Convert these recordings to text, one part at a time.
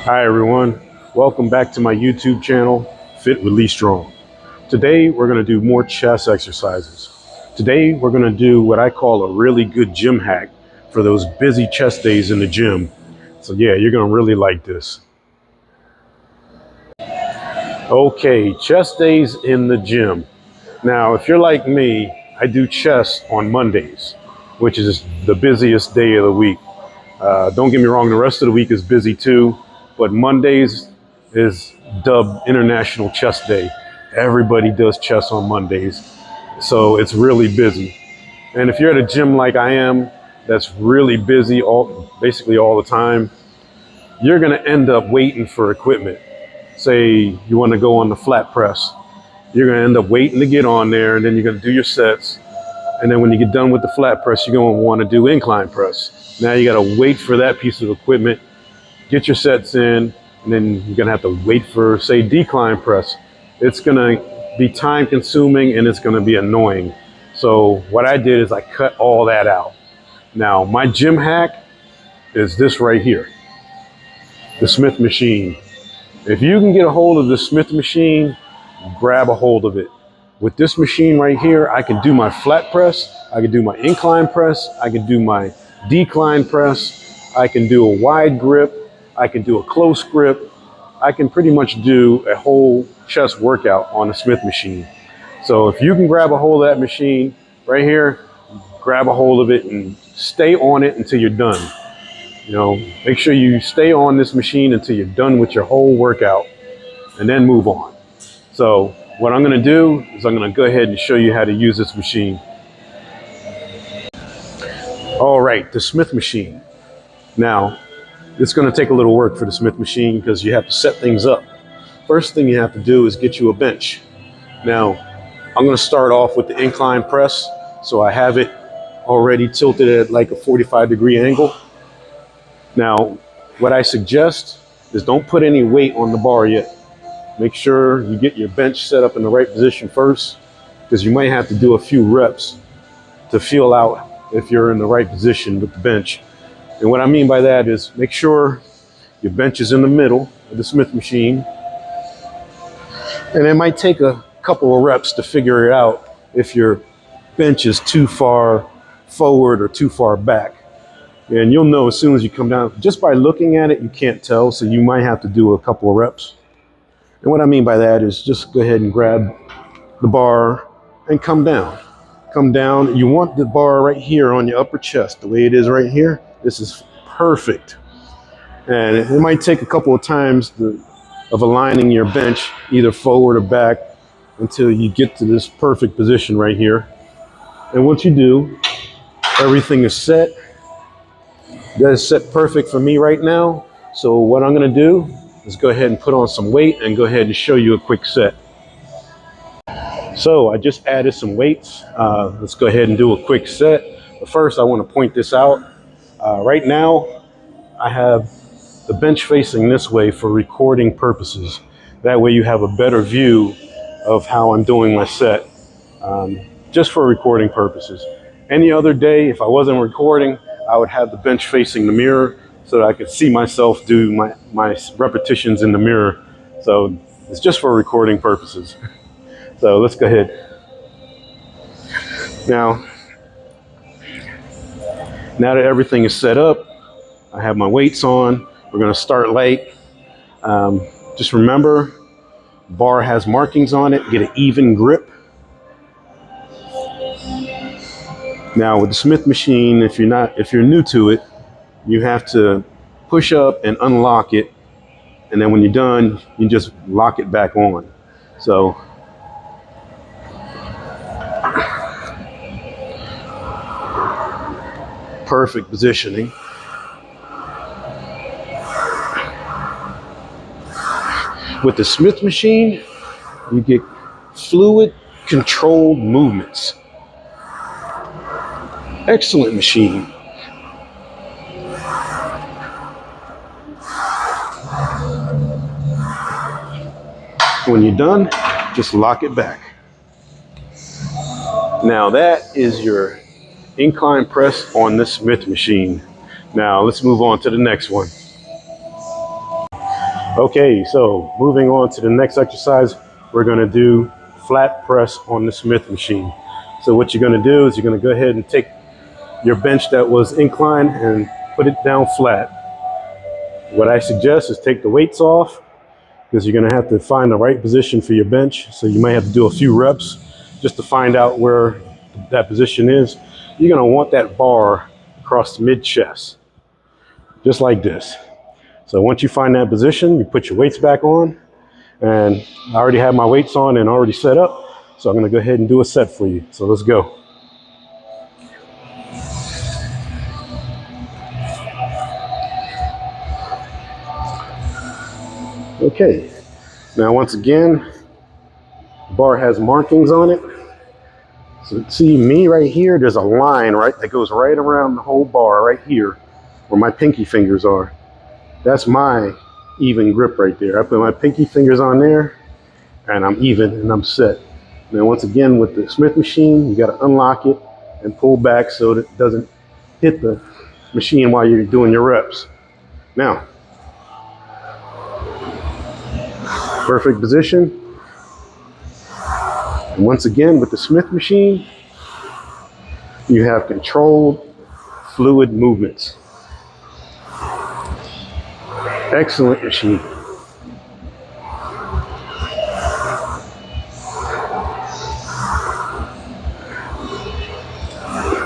Hi everyone, welcome back to my YouTube channel, Fit Release Strong. Today we're going to do more chest exercises. Today we're going to do what I call a really good gym hack for those busy chest days in the gym. So yeah, you're going to really like this. Okay, chest days in the gym. Now if you're like me, I do chest on Mondays, which is the busiest day of the week. Don't get me wrong, the rest of the week is busy too, but Mondays is dubbed International Chest Day. Everybody does chest on Mondays, so it's really busy. And if you're at a gym like I am, that's really busy basically all the time, you're gonna end up waiting for equipment. Say you wanna go on the flat press, you're gonna end up waiting to get on there, and then you're gonna do your sets. And then when you get done with the flat press, you're going to want to do incline press. Now you got to wait for that piece of equipment, get your sets in, and then you're going to have to wait for, say, decline press. It's going to be time consuming and it's going to be annoying. So what I did is I cut all that out. Now my gym hack is this right here, the Smith machine. If you can get a hold of the Smith machine, grab a hold of it. With this machine right here, I can do my flat press, I can do my incline press, I can do my decline press, I can do a wide grip, I can do a close grip. I can pretty much do a whole chest workout on the Smith machine. So if you can grab a hold of that machine right here, grab a hold of it and stay on it until you're done. You know, make sure you stay on this machine until you're done with your whole workout and then move on. So what I'm going to do is I'm going to go ahead and show you how to use this machine. All right, the Smith machine. Now, it's going to take a little work for the Smith machine because you have to set things up. First thing you have to do is get you a bench. Now, I'm going to start off with the incline press. So I have it already tilted at like a 45-degree angle. Now, what I suggest is don't put any weight on the bar yet. Make sure you get your bench set up in the right position first, because you might have to do a few reps to feel out if you're in the right position with the bench. And what I mean by that is make sure your bench is in the middle of the Smith machine. And it might take a couple of reps to figure it out if your bench is too far forward or too far back. And you'll know as soon as you come down, just by looking at it, you can't tell. So you might have to do a couple of reps. And what I mean by that is just go ahead and grab the bar and come down. Come down. You want the bar right here on your upper chest, the way it is right here. This is perfect. And it might take a couple of times of aligning your bench either forward or back until you get to this perfect position right here. And once you do, everything is set. That is set perfect for me right now. So what I'm going to do is go ahead and put on some weight and go ahead and show you a quick set. So I just added some weights. Let's go ahead and do a quick set. But first I want to point this out. Right now I have the bench facing this way for recording purposes. That way you have a better view of how I'm doing my set, just for recording purposes. Any other day, if I wasn't recording, I would have the bench facing the mirror so that I could see myself do my repetitions in the mirror. So it's just for recording purposes. So let's go ahead. Now that everything is set up, I have my weights on. We're gonna start light. Just remember, bar has markings on it, get an even grip. Now with the Smith machine, if you're new to it, you have to push up and unlock it, and then when you're done, you just lock it back on. So perfect positioning. With the Smith machine, you get fluid controlled movements. Excellent machine. When you're done, just lock it back. Now that is your incline press on the Smith machine. Now let's move on to the next one. Okay, so moving on to the next exercise, we're going to do flat press on the Smith machine. So what you're going to do is you're going to go ahead and take your bench that was inclined and put it down flat. What I suggest is take the weights off, because you're going to have to find the right position for your bench. So you might have to do a few reps just to find out where that position is. You're going to want that bar across the mid chest, just like this. So once you find that position, you put your weights back on, and I already have my weights on and already set up. So I'm going to go ahead and do a set for you. So let's go. Okay, now once again, the bar has markings on it. So see me right here, there's a line right that goes right around the whole bar right here where my pinky fingers are. That's my even grip right there. I put my pinky fingers on there and I'm even and I'm set. Now once again with the Smith machine, you got to unlock it and pull back so that it doesn't hit the machine while you're doing your reps. Now, perfect position. And once again with the Smith machine, you have controlled fluid movements. Excellent machine.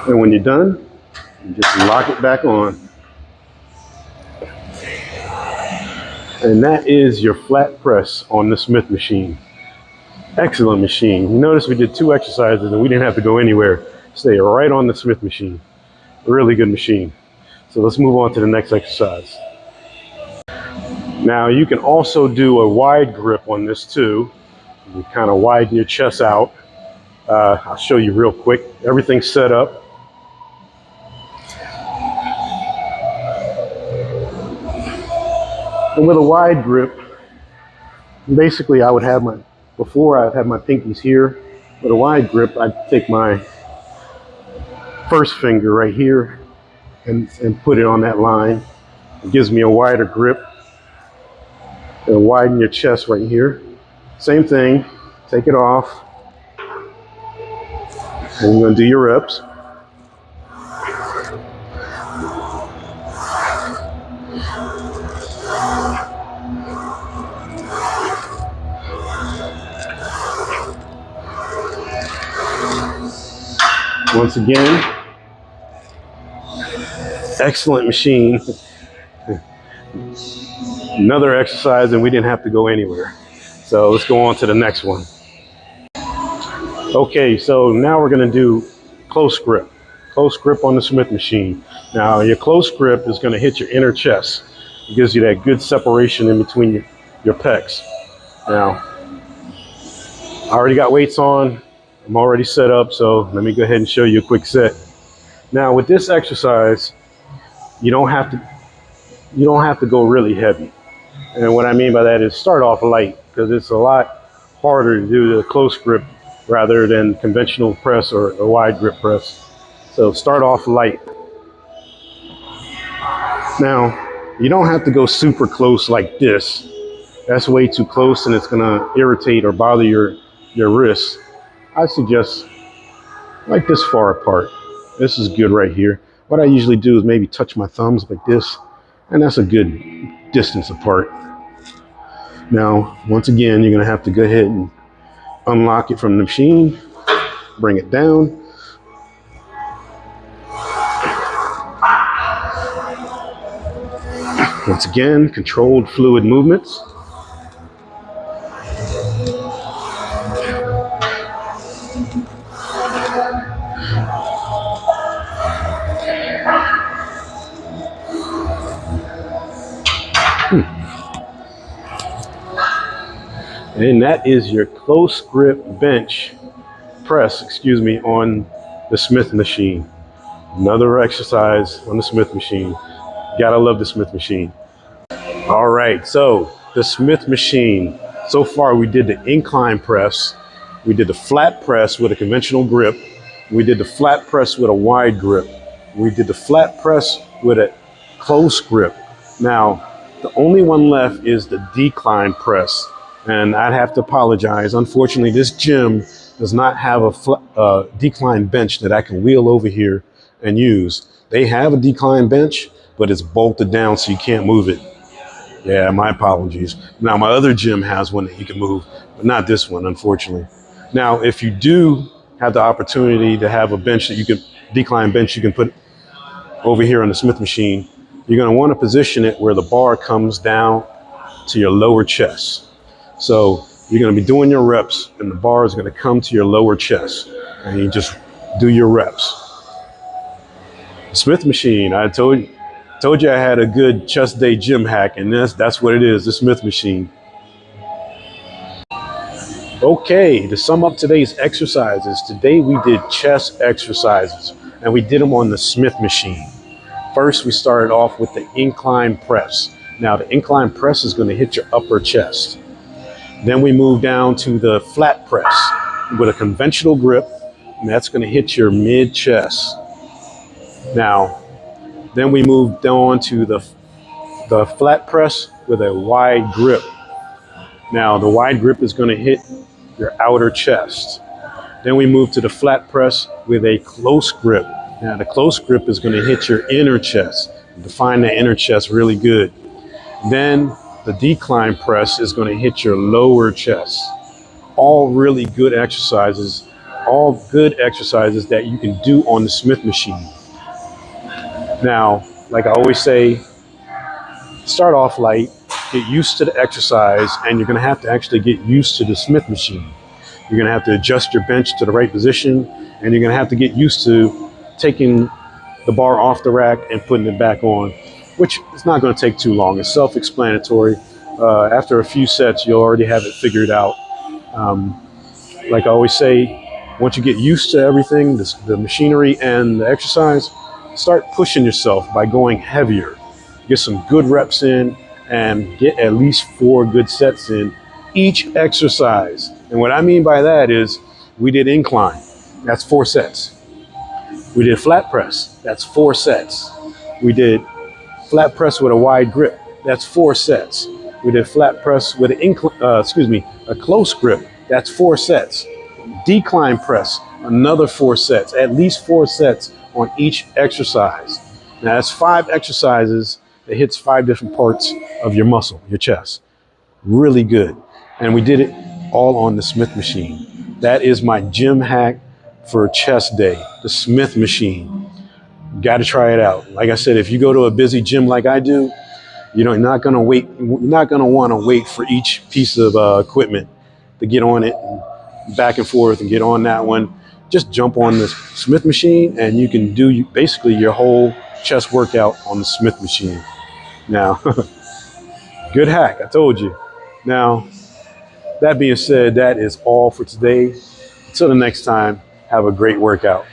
And when you're done, you just lock it back on. And that is your flat press on the Smith machine. Excellent machine. You notice we did 2 exercises and we didn't have to go anywhere. Stay right on the Smith machine. Really good machine. So let's move on to the next exercise. Now you can also do a wide grip on this too. You kind of widen your chest out. I'll show you real quick. Everything's set up. And with a wide grip, basically I would have before I'd have my pinkies here. With a wide grip, I'd take my first finger right here and put it on that line. It gives me a wider grip. And widen your chest right here. Same thing, take it off. And you're gonna do your reps. Once again, excellent machine. Another exercise and we didn't have to go anywhere. So let's go on to the next one. Okay, so now we're gonna do close grip. Close grip on the Smith machine. Now your close grip is gonna hit your inner chest. It gives you that good separation in between your pecs. Now, I already got weights on. I'm already set up, so let me go ahead and show you a quick set. Now with this exercise, you don't have to go really heavy. And what I mean by that is start off light, because it's a lot harder to do the close grip rather than conventional press or a wide grip press. So start off light. Now, you don't have to go super close like this. That's way too close and it's gonna irritate or bother your wrists. I suggest like this far apart. This is good right here. What I usually do is maybe touch my thumbs like this, and that's a good distance apart. Now, once again, you're gonna have to go ahead and unlock it from the machine, bring it down. Once again, controlled fluid movements. And that is your close grip bench press, on the Smith machine. Another exercise on the Smith machine. Gotta love the Smith machine. All right, so the Smith machine. So far we did the incline press. We did the flat press with a conventional grip. We did the flat press with a wide grip. We did the flat press with a close grip. Now, The only one left is the decline press. And I'd have to apologize. Unfortunately, this gym does not have a decline bench that I can wheel over here and use. They have a decline bench, but it's bolted down so you can't move it. Yeah, my apologies. Now, my other gym has one that you can move, but not this one, unfortunately. Now, if you do have the opportunity to have a bench that you can, decline bench you can put over here on the Smith machine, you're going to want to position it where the bar comes down to your lower chest. So you're going to be doing your reps and the bar is going to come to your lower chest and you just do your reps. Smith machine, I told you I had a good chest day gym hack, and that's what it is, the Smith machine. Okay, to sum up today's exercises, today we did chest exercises and we did them on the Smith machine. First, we started off with the incline press. Now the incline press is going to hit your upper chest. Then we moved down to the flat press with a conventional grip, and that's going to hit your mid chest. Now, then we moved on to the flat press with a wide grip. Now, the wide grip is going to hit your outer chest. Then we moved to the flat press with a close grip. Now, the close grip is going to hit your inner chest. Define the inner chest really good. Then the decline press is going to hit your lower chest. All really good exercises, all good exercises that you can do on the Smith machine. Now, like I always say, start off light, get used to the exercise, and you're going to have to actually get used to the Smith machine. You're going to have to adjust your bench to the right position, and you're going to have to get used to taking the bar off the rack and putting it back on, which is not going to take too long. It's self-explanatory. After a few sets, you'll already have it figured out. Like I always say, once you get used to everything, the machinery and the exercise, start pushing yourself by going heavier. Get some good reps in and get at least 4 good sets in each exercise. And what I mean by that is we did incline, that's 4 sets. We did flat press, that's 4 sets. We did flat press with a wide grip, that's 4 sets. We did flat press with a close grip, that's 4 sets. Decline press, another 4 sets, at least 4 sets on each exercise. Now that's 5 exercises that hits 5 different parts of your muscle, your chest. Really good. And we did it all on the Smith machine. That is my gym hack for chest day, the Smith machine. Got to try it out. Like I said, if you go to a busy gym like I do, you're not going to wait. You're not going to want to wait for each piece of equipment to get on it and back and forth and get on that one. Just jump on the Smith machine and you can do basically your whole chest workout on the Smith machine. Now, good hack, I told you. Now, that being said, that is all for today. Until the next time, have a great workout.